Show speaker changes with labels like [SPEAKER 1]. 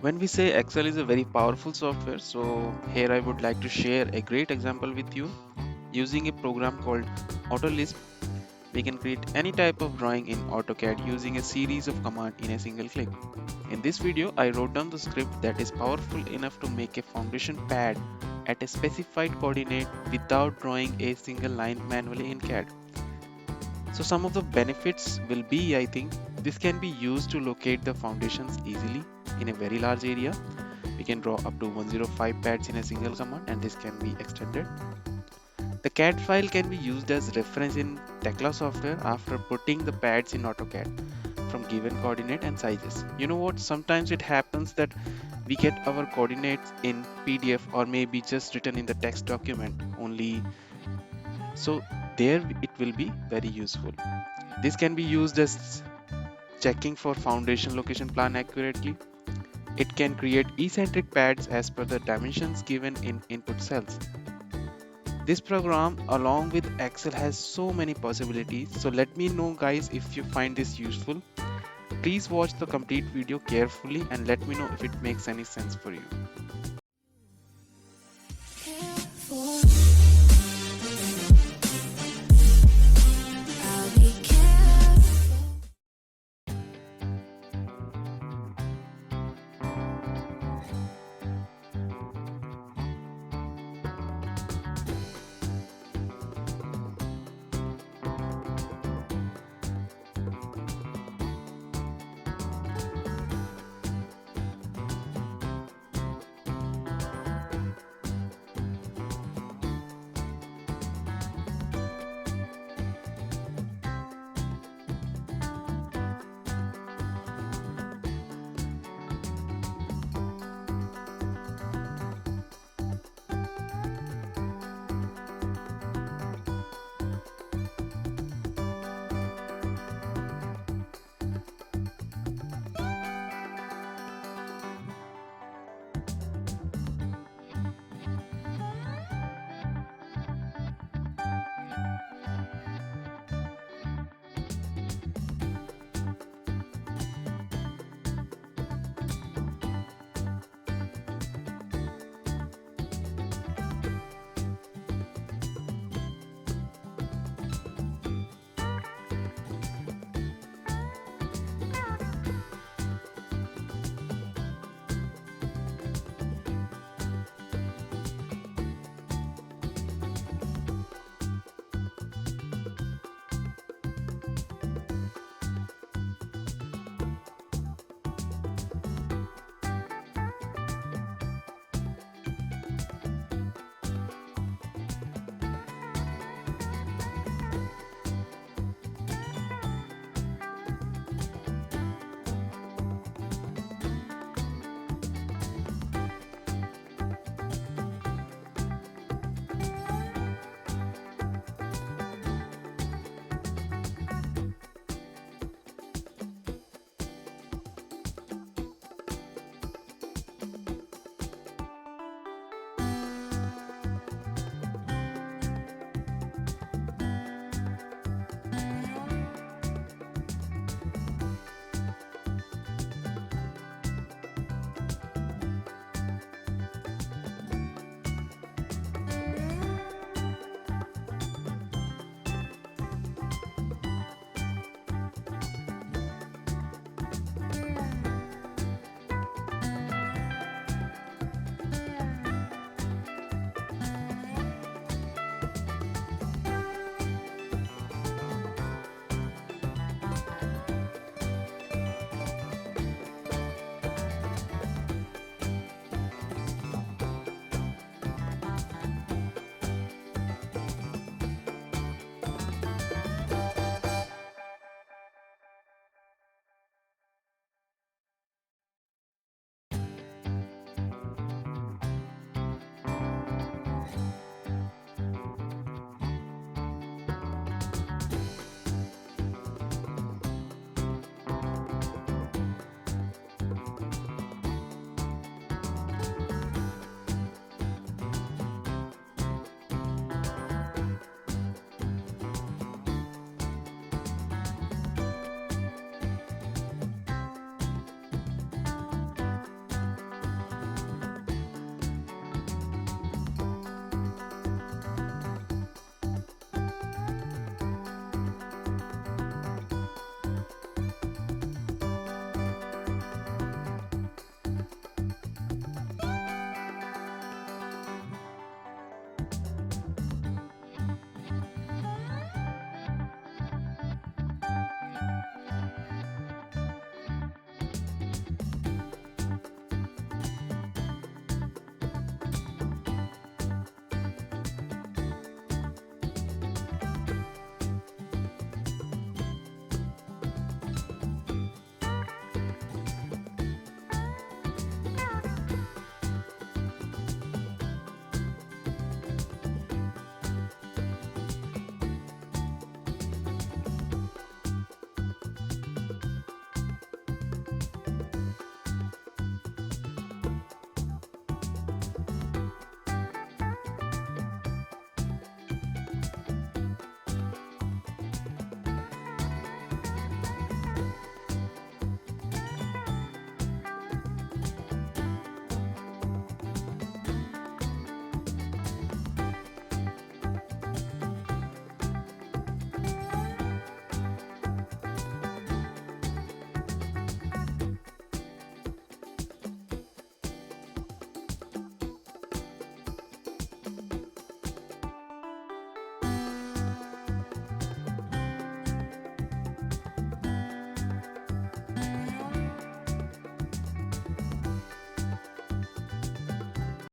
[SPEAKER 1] When we say Excel is a very powerful software, so here I would like to share a great example with you. Using a program called Autolisp, we can create any type of drawing in Autocad using a series of commands in a single click. In this video, I wrote down the script that is powerful enough to make a foundation pad at a specified coordinate without drawing a single line manually in CAD. So some of the benefits will be, I think, this can be used to locate the foundations easily in a very large area. We can draw up to 105 pads in a single command, and this can be extended. The CAD file can be used as reference in Tekla software after putting the pads in AutoCAD from given coordinate and sizes. You know what? Sometimes it happens that we get our coordinates in PDF or maybe just written in the text document only. So there it will be very useful. This can be used as checking for foundation location plan accurately. It can create eccentric pads as per the dimensions given in input cells. This program along with Excel has so many possibilities. So let me know guys if you find this useful. Please watch the complete video carefully and let me know if it makes any sense for you.